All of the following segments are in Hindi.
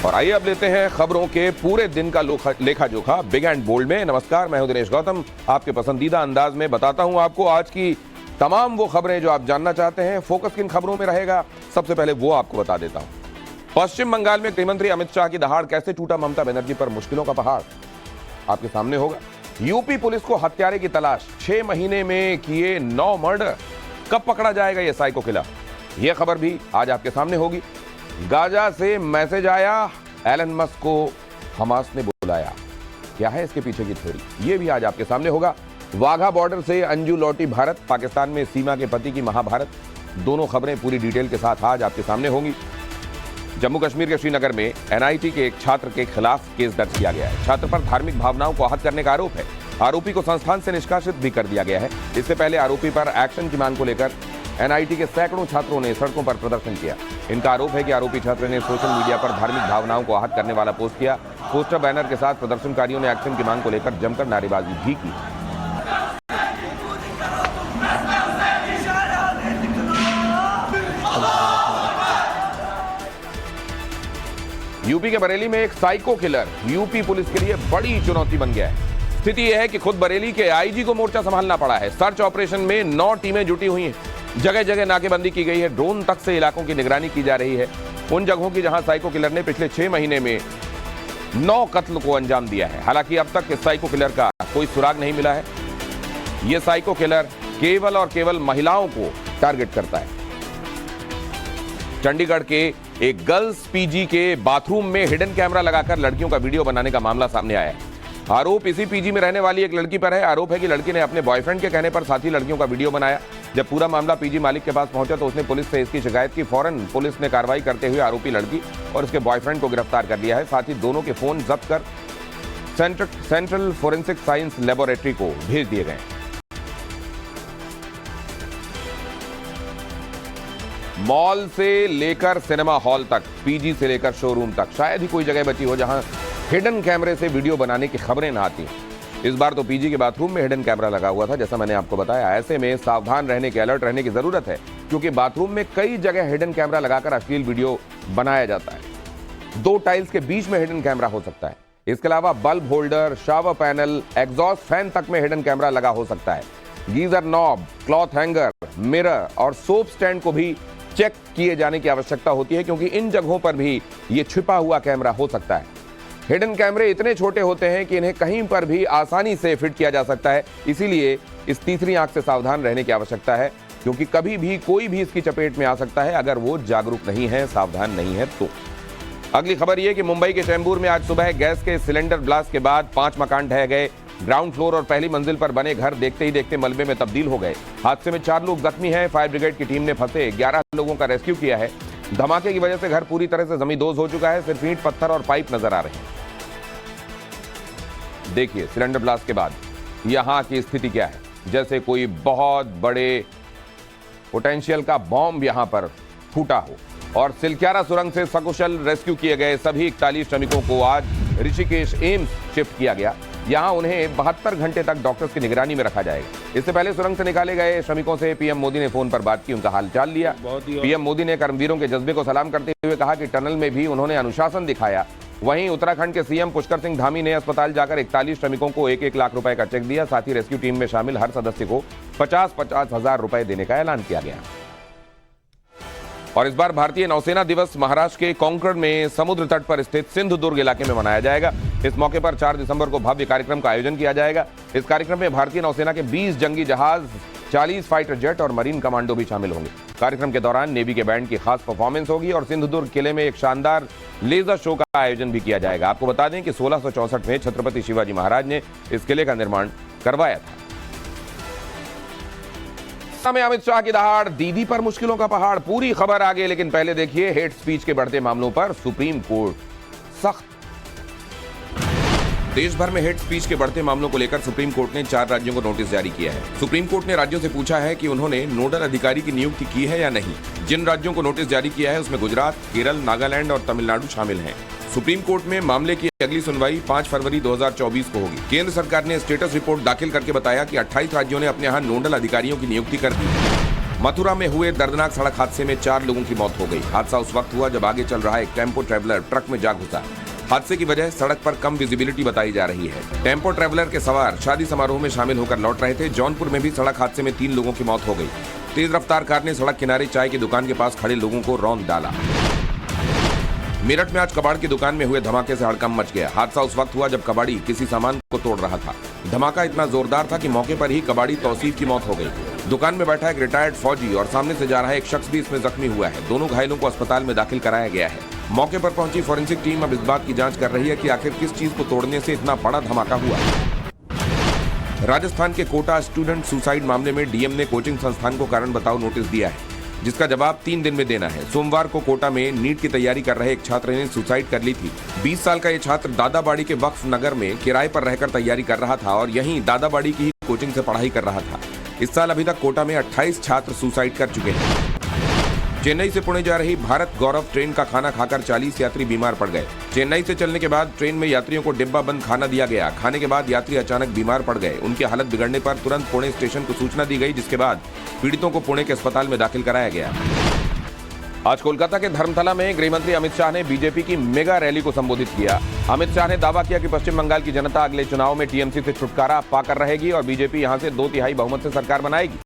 और आइए अब लेते हैं खबरों के पूरे दिन का लेखा जोखा बिग एंड बोल्ड में। नमस्कार, मैं हूं दिनेश गौतम। आपके पसंदीदा अंदाज में बताता हूं आपको आज की तमाम वो खबरें जो आप जानना चाहते हैं। फोकस किन खबरों में रहेगा, सबसे पहले वो आपको बता देता हूं। पश्चिम बंगाल में गृहमंत्री अमित शाह की दहाड़ कैसे टूटा ममता बनर्जी पर मुश्किलों का पहाड़, आपके सामने होगा। यूपी पुलिस को हत्यारे की तलाश, 6 महीने में किए 9 मर्डर, कब पकड़ा जाएगा ये साइको किलर, यह खबर भी आज आपके सामने होगी। गाजा से मैसेज आया, एलन मस्क को हमास ने बुलाया, क्या है इसके पीछे की थ्योरी, यह भी आज आपके सामने होगा। वाघा बॉर्डर से अंजू लौटी भारत, पाकिस्तान में सीमा के पति की महाभारत, दोनों खबरें पूरी डिटेल के साथ आज आपके सामने होंगी। जम्मू कश्मीर के श्रीनगर में एनआईटी के एक छात्र के खिलाफ केस दर्ज किया गया है। छात्र पर धार्मिक भावनाओं को आहत करने का आरोप है। आरोपी को संस्थान से निष्कासित भी कर दिया गया है। इससे पहले आरोपी पर एक्शन की मांग को लेकर एनआईटी के सैकड़ों छात्रों ने सड़कों पर प्रदर्शन किया। इनका आरोप है कि आरोपी छात्र ने सोशल मीडिया पर धार्मिक भावनाओं को आहत करने वाला पोस्ट किया। पोस्टर बैनर के साथ प्रदर्शनकारियों ने एक्शन की मांग को लेकर जमकर नारेबाजी भी की। यूपी के बरेली में एक साइको किलर यूपी पुलिस के लिए बड़ी चुनौती बन गया है। स्थिति यह है कि खुद बरेली के आईजी को मोर्चा संभालना पड़ा है। सर्च ऑपरेशन में 9 टीमें जुटी हुई हैं। जगह जगह नाकेबंदी की गई है। ड्रोन तक से इलाकों की निगरानी की जा रही है, उन जगहों की जहां साइको किलर ने पिछले 6 महीने में 9 कत्ल को अंजाम दिया है। हालांकि अब तक इस साइको किलर का कोई सुराग नहीं मिला है। यह साइको किलर केवल और केवल महिलाओं को टारगेट करता है। चंडीगढ़ के एक गर्ल्स पीजी के बाथरूम में हिडन कैमरा लगाकर लड़कियों का वीडियो बनाने का मामला सामने आया है। आरोप इसी पीजी में रहने वाली एक लड़की पर है। आरोप है कि लड़की ने अपने बॉयफ्रेंड के कहने पर साथी लड़कियों का वीडियो बनाया। जब पूरा मामला पीजी मालिक के पास पहुंचा तो उसने पुलिस से इसकी शिकायत की। फौरन पुलिस ने कार्रवाई करते हुए आरोपी लड़की और उसके बॉयफ्रेंड को गिरफ्तार कर लिया है। साथ ही दोनों के फोन जब्त कर सेंट्रल फोरेंसिक साइंस लेबोरेटरी को भेज दिए गए। मॉल से लेकर सिनेमा हॉल तक, पीजी से लेकर शोरूम तक, शायद ही कोई जगह बची हो जहां हिडन कैमरे से वीडियो बनाने की खबरें ना आती। इस बार तो पीजी के बाथरूम में हिडन कैमरा लगा हुआ था, जैसा मैंने आपको बताया। ऐसे में सावधान रहने की, अलर्ट रहने की जरूरत है, क्योंकि बाथरूम में कई जगह हिडन कैमरा लगाकर अश्लील वीडियो बनाया जाता है। 2 टाइल्स के बीच में हिडन कैमरा हो सकता है। इसके अलावा bulb holder, shower panel, exhaust fan तक में हिडन कैमरा लगा हो सकता है। Geyser knob, cloth hanger, mirror और सोप स्टैंड को भी चेक किए जाने की आवश्यकता होती है, क्योंकि इन जगहों पर भी यह छिपा हुआ कैमरा हो सकता है। हिडन कैमरे इतने छोटे होते हैं कि इन्हें कहीं पर भी आसानी से फिट किया जा सकता है। इसीलिए इस तीसरी आंख से सावधान रहने की आवश्यकता है, क्योंकि कभी भी कोई भी इसकी चपेट में आ सकता है अगर वो जागरूक नहीं है, सावधान नहीं है तो। अगली खबर यह कि मुंबई के चेंबूर में आज सुबह गैस के सिलेंडर ब्लास्ट के बाद 5 मकान ढह गए। ग्राउंड फ्लोर और पहली मंजिल पर बने घर देखते ही देखते मलबे में तब्दील हो गए। हादसे में 4 लोग जख्मी हैं। फायर ब्रिगेड की टीम ने फंसे 11 लोगों का रेस्क्यू किया है। धमाके की वजह से घर पूरी तरह से जमींदोज हो चुका है। सिर्फ ईंट, पत्थर और पाइप नजर आ रहे हैं। देखिए सिलेंडर ब्लास्ट के बाद यहां की स्थिति क्या है, जैसे कोई बहुत बड़े पोटेंशियल का बॉम्ब यहां पर फूटा हो। और सिलक्यारा सुरंग से सकुशल रेस्क्यू किए गए सभी 41 श्रमिकों को आज ऋषिकेश एम्स शिफ्ट किया गया। यहां उन्हें 72 घंटे तक डॉक्टर्स की निगरानी में रखा जाएगा। इससे पहले सुरंग से निकाले गए श्रमिकों से पीएम मोदी ने फोन पर बात की, उनका हालचाल लिया। पीएम मोदी ने कर्मवीरों के जज्बे को सलाम करते हुए कहा कि टनल में भी उन्होंने अनुशासन दिखाया। वहीं उत्तराखंड के सीएम पुष्कर सिंह धामी ने अस्पताल जाकर 41 श्रमिकों को 1-1 लाख रुपए का चेक दिया। साथ ही रेस्क्यू टीम में शामिल हर सदस्य को 50-50 हजार रुपए देने का ऐलान किया गया। और इस बार भारतीय नौसेना दिवस महाराष्ट्र के कोंकण में समुद्र तट पर स्थित सिंधुदुर्ग इलाके में मनाया जाएगा। इस मौके पर 4 दिसंबर को भव्य कार्यक्रम का आयोजन किया जाएगा। इस कार्यक्रम में भारतीय नौसेना के 20 जंगी जहाज, 40 फाइटर जेट और मरीन कमांडो भी शामिल होंगे। कार्यक्रम के दौरान नेवी के बैंड की खास परफॉर्मेंस होगी और सिंधुदुर्ग किले में एक शानदार लेजर शो का आयोजन भी किया जाएगा। आपको बता दें कि 1664 में छत्रपति शिवाजी महाराज ने इस किले का निर्माण करवाया था। में अमित शाह की दहाड़, दीदी पर मुश्किलों का पहाड़, पूरी खबर आगे। लेकिन पहले देखिए हेट स्पीच के बढ़ते मामलों पर सुप्रीम कोर्ट सख्त। देश भर में हेट स्पीच के बढ़ते मामलों को लेकर सुप्रीम कोर्ट ने 4 राज्यों को नोटिस जारी किया है। सुप्रीम कोर्ट ने राज्यों से पूछा है कि उन्होंने नोडल अधिकारी की नियुक्ति की है या नहीं। जिन राज्यों को नोटिस जारी किया है उसमें गुजरात, केरल, नागालैंड और तमिलनाडु शामिल हैं। सुप्रीम कोर्ट में मामले की अगली सुनवाई 5 फरवरी 2024 को होगी। केंद्र सरकार ने स्टेटस रिपोर्ट दाखिल करके बताया कि 28 राज्यों ने अपने यहां नोडल अधिकारियों की नियुक्ति कर दी। मथुरा में हुए दर्दनाक सड़क हादसे में 4 लोगों की मौत हो गई। हादसा उस वक्त हुआ जब आगे चल रहा एक टेम्पो ट्रैवलर ट्रक में जा घुसा। हादसे की वजह सड़क पर कम विजिबिलिटी बताई जा रही है। टेम्पो ट्रैवलर के सवार शादी समारोह में शामिल होकर लौट रहे थे। जौनपुर में भी सड़क हादसे में 3 लोगों की मौत हो गई। तेज रफ्तार कार ने सड़क किनारे चाय की दुकान के पास खड़े लोगों को रौंद डाला। मेरठ में आज कबाड़ की दुकान में हुए धमाके से हड़कंप मच गया। हादसा उस वक्त हुआ जब कबाड़ी किसी सामान को तोड़ रहा था। धमाका इतना जोरदार था कि मौके पर ही कबाड़ी तौसीफ की मौत हो गई। दुकान में बैठा एक रिटायर्ड फौजी और सामने से जा रहा एक शख्स भी इसमें जख्मी हुआ है। दोनों घायलों को अस्पताल में दाखिल कराया गया है। मौके पर पहुंची फोरेंसिक टीम अब इस बात की जांच कर रही है कि आखिर किस चीज को तोड़ने से इतना बड़ा धमाका हुआ। राजस्थान के कोटा स्टूडेंट सुसाइड मामले में डीएम ने कोचिंग संस्थान को कारण बताओ नोटिस दिया है, जिसका जवाब 3 दिन में देना है। सोमवार को कोटा में नीट की तैयारी कर रहे एक छात्र ने सुसाइड कर ली थी। 20 साल का ये छात्र दादाबाड़ी के वक्फ नगर में किराए पर रहकर तैयारी कर रहा था और यहीं दादाबाड़ी की ही कोचिंग से पढ़ाई कर रहा था। इस साल अभी तक कोटा में 28 छात्र सुसाइड कर चुके हैं। चेन्नई से पुणे जा रही भारत गौरव ट्रेन का खाना खाकर 40 यात्री बीमार पड़ गए। चेन्नई से चलने के बाद ट्रेन में यात्रियों को डिब्बा बंद खाना दिया गया। खाने के बाद यात्री अचानक बीमार पड़ गए। उनकी हालत बिगड़ने पर तुरंत पुणे स्टेशन को सूचना दी गई, जिसके बाद पीड़ितों को पुणे के अस्पताल में दाखिल कराया गया। आज कोलकाता के धर्मतला में गृह मंत्री अमित शाह ने बीजेपी की मेगा रैली को संबोधित किया। अमित शाह ने दावा किया कि पश्चिम बंगाल की जनता अगले चुनाव में टीएमसी से छुटकारा पाकर रहेगी और बीजेपी यहां से 2/3 बहुमत से सरकार बनाएगी।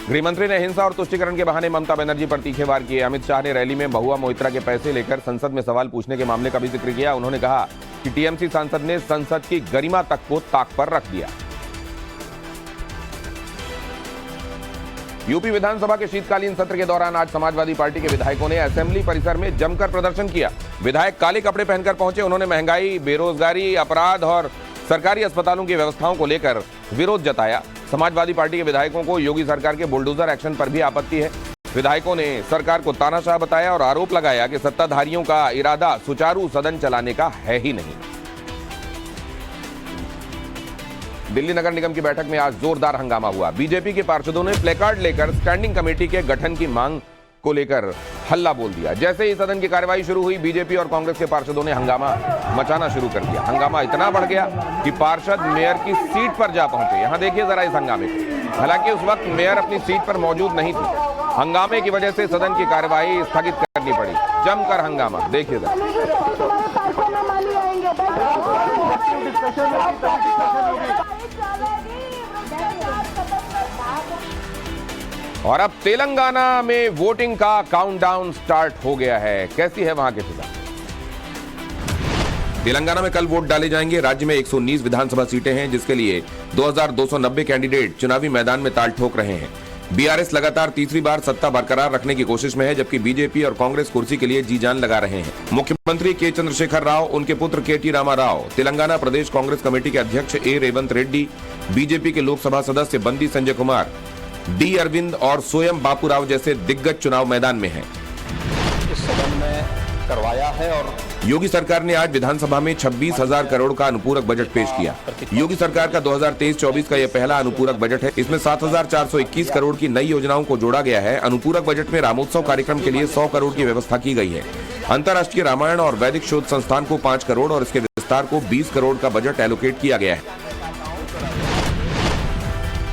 गृहमंत्री ने हिंसा और तुष्टीकरण के बहाने ममता बनर्जी पर तीखे वार किए। अमित शाह ने रैली में महुआ मोइत्रा के पैसे लेकर संसद में सवाल पूछने के मामले का भी जिक्र किया। उन्होंने कहा कि टीएमसी सांसद ने संसद की गरिमा तक को ताक पर रख दिया। यूपी विधानसभा के शीतकालीन सत्र के दौरान आज समाजवादी पार्टी के विधायकों ने असेंबली परिसर में जमकर प्रदर्शन किया। विधायक काले कपड़े पहनकर पहुंचे। उन्होंने महंगाई, बेरोजगारी, अपराध और सरकारी अस्पतालों की व्यवस्थाओं को लेकर विरोध जताया। समाजवादी पार्टी के विधायकों को योगी सरकार के बुलडोजर एक्शन पर भी आपत्ति है। विधायकों ने सरकार को तानाशाह बताया और आरोप लगाया कि सत्ताधारियों का इरादा सुचारू सदन चलाने का है ही नहीं। दिल्ली नगर निगम की बैठक में आज जोरदार हंगामा हुआ। बीजेपी के पार्षदों ने प्लेकार्ड लेकर स्टैंडिंग कमेटी के गठन की मांग को लेकर हल्ला बोल दिया। जैसे ही सदन की कार्यवाही शुरू हुई, बीजेपी और कांग्रेस के पार्षदों ने हंगामा मचाना शुरू कर दिया। हंगामा इतना बढ़ गया कि पार्षद मेयर की सीट पर जा पहुंचे। यहां देखिए जरा इस हंगामे को। हालांकि उस वक्त मेयर अपनी सीट पर मौजूद नहीं थी। हंगामे की वजह से सदन की कार्यवाही स्थगित करनी पड़ी। जमकर हंगामा देखिए जरा। और अब तेलंगाना में वोटिंग का काउंटडाउन स्टार्ट हो गया है। कैसी है वहां की फिजा? तेलंगाना में कल वोट डाले जाएंगे। राज्य में 119 विधानसभा सीटें हैं, जिसके लिए 2290 कैंडिडेट चुनावी मैदान में ताल ठोक रहे हैं। बीआरएस लगातार तीसरी बार सत्ता बरकरार रखने की कोशिश में है, जबकि बीजेपी और कांग्रेस कुर्सी के लिए जी जान लगा रहे हैं। मुख्यमंत्री के चंद्रशेखर राव, उनके पुत्र केटी रामा राव, तेलंगाना प्रदेश कांग्रेस कमेटी के अध्यक्ष ए रेवंत रेड्डी, बीजेपी के लोकसभा सदस्य बंदी संजय कुमार, डी अरविंद और स्वयं बापूराव जैसे दिग्गज चुनाव मैदान में हैं। इस सदन में करवाया है। और योगी सरकार ने आज विधानसभा में 26,000 करोड़ का अनुपूरक बजट पेश किया। योगी सरकार का 2023-24 का यह पहला अनुपूरक बजट है। इसमें 7,421 करोड़ की नई योजनाओं को जोड़ा गया है। अनुपूरक बजट में रामोत्सव कार्यक्रम के लिए 100 करोड़ की व्यवस्था की गई है। अंतर्राष्ट्रीय रामायण और वैदिक शोध संस्थान को 5 करोड़ और इसके विस्तार को 20 करोड़ का बजट एलोकेट किया गया है।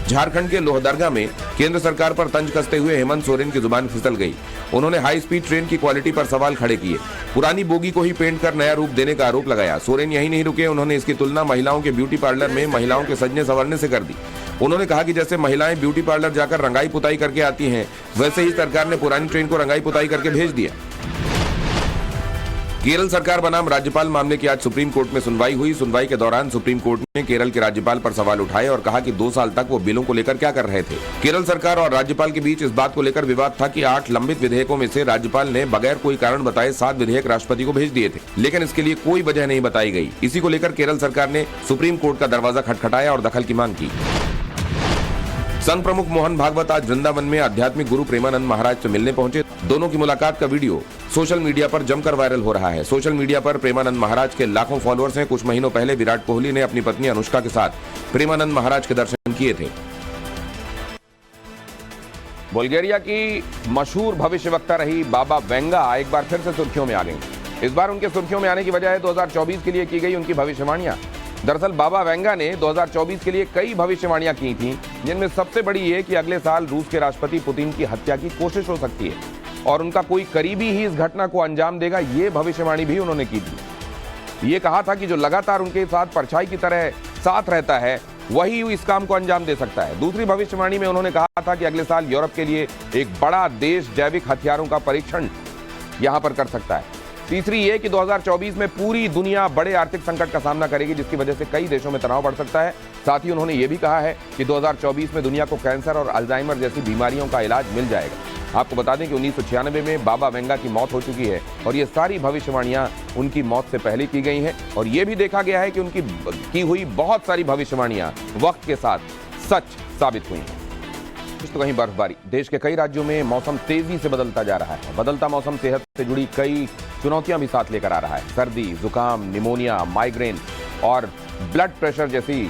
झारखंड के लोहरदगा में केंद्र सरकार पर तंज कसते हुए हेमंत सोरेन की जुबान फिसल गई। उन्होंने हाई स्पीड ट्रेन की क्वालिटी पर सवाल खड़े किए। पुरानी बोगी को ही पेंट कर नया रूप देने का आरोप लगाया। सोरेन यही नहीं रुके, उन्होंने इसकी तुलना महिलाओं के ब्यूटी पार्लर में महिलाओं के सजने संवरने से कर दी। उन्होंने कहा कि जैसे महिलाएं ब्यूटी पार्लर जाकर रंगाई पुताई करके आती हैं, वैसे ही सरकार ने पुरानी ट्रेन को रंगाई पुताई करके भेज दिया। केरल सरकार बनाम राज्यपाल मामले की आज सुप्रीम कोर्ट में सुनवाई हुई। सुनवाई के दौरान सुप्रीम कोर्ट ने केरल के राज्यपाल पर सवाल उठाए और कहा कि 2 साल तक वो बिलों को लेकर क्या कर रहे थे। केरल सरकार और राज्यपाल के बीच इस बात को लेकर विवाद था कि 8 लंबित विधेयकों में से राज्यपाल ने बगैर कोई कारण बताए 7 विधेयक राष्ट्रपति को भेज दिए थे, लेकिन इसके लिए कोई वजह नहीं बताई गई। इसी को लेकर केरल सरकार ने सुप्रीम कोर्ट का दरवाजा खटखटाया और दखल की मांग की। संघ प्रमुख मोहन भागवत आज वृंदावन में आध्यात्मिक गुरु प्रेमानंद महाराज से मिलने पहुंचे। दोनों की मुलाकात का वीडियो सोशल मीडिया पर जमकर वायरल हो रहा है। सोशल मीडिया पर प्रेमानंद महाराज के लाखों फॉलोअर्स हैं। कुछ महीनों पहले विराट कोहली ने अपनी पत्नी अनुष्का के साथ प्रेमानंद महाराज के दर्शन किए थे। बुल्गारिया की मशहूर भविष्यवक्ता रही बाबा वेंगा एक बार फिर से सुर्खियों में आ गई। इस बार उनके सुर्खियों में आने की वजह है 2024 के लिए की गई उनकी भविष्यवाणियां। दरअसल बाबा वेंगा ने 2024 के लिए कई भविष्यवाणियां की थी, जिनमें सबसे बड़ी ये कि अगले साल रूस के राष्ट्रपति पुतिन की हत्या की कोशिश हो सकती है और उनका कोई करीबी ही इस घटना को अंजाम देगा, ये भविष्यवाणी भी उन्होंने की थी। ये कहा था कि जो लगातार उनके साथ परछाई की तरह साथ रहता है वही इस काम को अंजाम दे सकता है। दूसरी भविष्यवाणी में उन्होंने कहा था कि अगले साल यूरोप के लिए एक बड़ा देश जैविक हथियारों का परीक्षण यहां पर कर सकता है। तीसरी ये कि 2024 में पूरी दुनिया बड़े आर्थिक संकट का सामना करेगी, जिसकी वजह से कई देशों में तनाव बढ़ सकता है। साथ ही उन्होंने ये भी कहा है कि 2024 में दुनिया को कैंसर और अल्जाइमर जैसी बीमारियों का इलाज मिल जाएगा। आपको बता दें कि 1996 में बाबा वेंगा की मौत हो चुकी है और ये सारी भविष्यवाणियां उनकी मौत से पहले की गई हैं और ये भी देखा गया है कि उनकी की हुई बहुत सारी भविष्यवाणियां वक्त के साथ सच साबित हुई हैं। तो कहीं बर्फबारी, देश के कई राज्यों में मौसम तेजी से बदलता जा रहा है। बदलता मौसम सेहत से जुड़ी कई चुनौतियां भी साथ लेकर आ रहा है। सर्दी, जुकाम, निमोनिया, माइग्रेन और ब्लड प्रेशर जैसी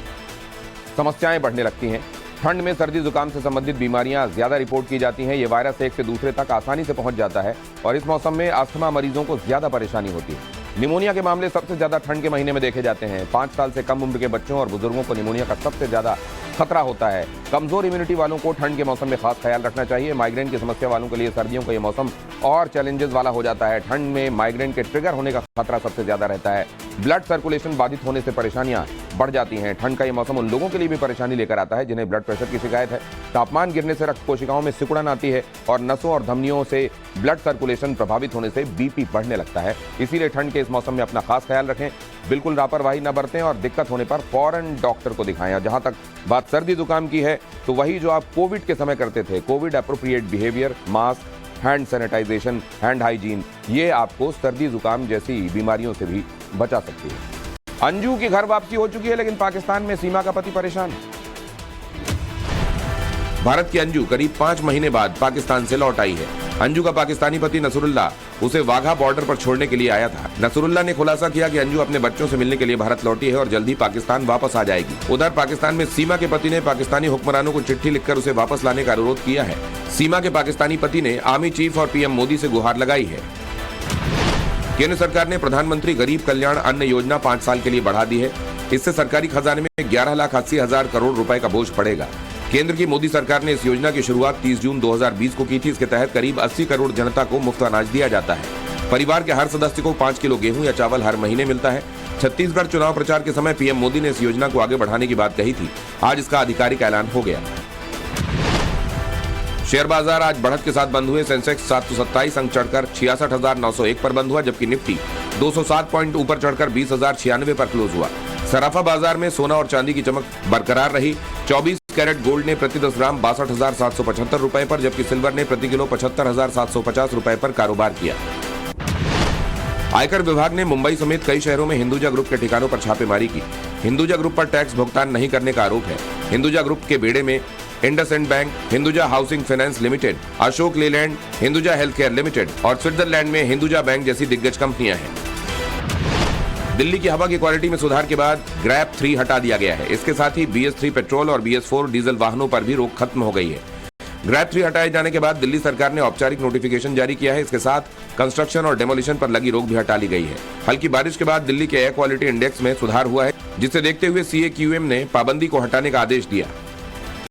समस्याएं बढ़ने लगती हैं। ठंड में सर्दी जुकाम से संबंधित बीमारियां ज्यादा रिपोर्ट की जाती हैं। ये वायरस एक से दूसरे तक आसानी से पहुंच जाता है और इस मौसम में अस्थमा मरीजों को ज्यादा परेशानी होती है। निमोनिया के मामले सबसे ज्यादा ठंड के महीने में देखे जाते हैं। 5 साल से कम उम्र के बच्चों और बुजुर्गों को निमोनिया का सबसे ज्यादा खतरा होता है। कमजोर इम्यूनिटी वालों को ठंड के मौसम में खास ख्याल रखना चाहिए। माइग्रेन की समस्या वालों के लिए सर्दियों का ये मौसम और चैलेंजेस वाला हो जाता है। ठंड में माइग्रेन के ट्रिगर होने का खतरा सबसे ज्यादा रहता है। ब्लड सर्कुलेशन बाधित होने से परेशानियां बढ़ जाती हैं। ठंड का ये मौसम उन लोगों के लिए भी परेशानी लेकर आता है जिन्हें ब्लड प्रेशर की शिकायत है। तापमान गिरने से रक्त कोशिकाओं में सिकुड़न आती है और नसों और धमनियों से ब्लड सर्कुलेशन प्रभावित होने से बीपी बढ़ने लगता है। इसीलिए ठंड के इस मौसम में अपना खास ख्याल रखें, बिल्कुल लापरवाही न बरतें और दिक्कत होने पर फौरन डॉक्टर को दिखाएं। जहां तक बात सर्दी जुकाम की है तो वही जो आप कोविड के समय करते थे, covid appropriate behaviour, mask, hand sanitization, hand hygiene, ये आपको सर्दी जुकाम जैसी बीमारियों से भी बचा सकती है। अंजू की घर वापसी हो चुकी है, लेकिन पाकिस्तान में सीमा का पति परेशान। भारत की अंजू करीब 5 महीने बाद पाकिस्तान से लौट आई है। अंजू का पाकिस्तानी पति नसरुल्लाह उसे वाघा बॉर्डर पर छोड़ने के लिए आया था। नसरुल्लाह ने खुलासा किया कि अंजू अपने बच्चों से मिलने के लिए भारत लौटी है और जल्द ही पाकिस्तान वापस आ जाएगी। उधर पाकिस्तान में सीमा के पति ने पाकिस्तानी हुक्मरानों को चिट्ठी लिखकर उसे वापस लाने का अनुरोध किया है। सीमा के पाकिस्तानी पति ने आर्मी चीफ और पीएम मोदी से गुहार लगाई है। केंद्र सरकार ने प्रधानमंत्री गरीब कल्याण अन्न योजना 5 साल के लिए बढ़ा दी है। इससे सरकारी खजाने में 11,80,000 करोड़ रुपए का बोझ पड़ेगा। केंद्र की मोदी सरकार ने इस योजना की शुरुआत 30 जून 2020 को की थी। इसके तहत करीब 80 करोड़ जनता को मुफ्त अनाज दिया जाता है। परिवार के हर सदस्य को 5 किलो गेहूं या चावल हर महीने मिलता है। छत्तीसगढ़ चुनाव प्रचार के समय पीएम मोदी ने इस योजना को आगे बढ़ाने की बात कही थी। आज इसका आधिकारिक ऐलान हो गया। शेयर बाजार आज बढ़त के साथ बंद हुए। सेंसेक्स 727 अंक चढ़कर 66,901 पर बंद हुआ, जबकि निफ्टी 207 पॉइंट ऊपर चढ़कर 20,096 पर क्लोज हुआ। सराफा बाजार में सोना और चांदी की चमक बरकरार रही। 24 कैरेट गोल्ड ने प्रति 10 ग्राम 62,775 रुपए पर, जबकि सिल्वर ने प्रति किलो 75,750 रुपए पर कारोबार किया। आयकर विभाग ने मुंबई समेत कई शहरों में हिंदुजा ग्रुप के ठिकानों पर छापेमारी की। हिंदुजा ग्रुप पर टैक्स भुगतान नहीं करने का आरोप है। हिंदुजा ग्रुप के बेड़े में IndusInd bank, Hinduja housing finance limited, Ashok Leyland, Hinduja health care limited और स्विट्जरलैंड में हिंदुजा बैंक जैसी दिग्गज कंपनियां हैं। दिल्ली की हवा की क्वालिटी में सुधार के बाद ग्रैप 3 हटा दिया गया है। इसके साथ ही BS3 पेट्रोल और BS4 डीजल वाहनों पर भी रोक खत्म हो गई है। ग्रैप 3 हटाए जाने के बाद दिल्ली सरकार ने औपचारिक नोटिफिकेशन जारी किया है। इसके साथ कंस्ट्रक्शन और डेमोलिशन पर लगी रोक भी हटा ली गई है। हल्की बारिश के बाद दिल्ली के एयर क्वालिटी इंडेक्स में सुधार हुआ है, जिसे देखते हुए CAQM ने पाबंदी को हटाने का आदेश दिया।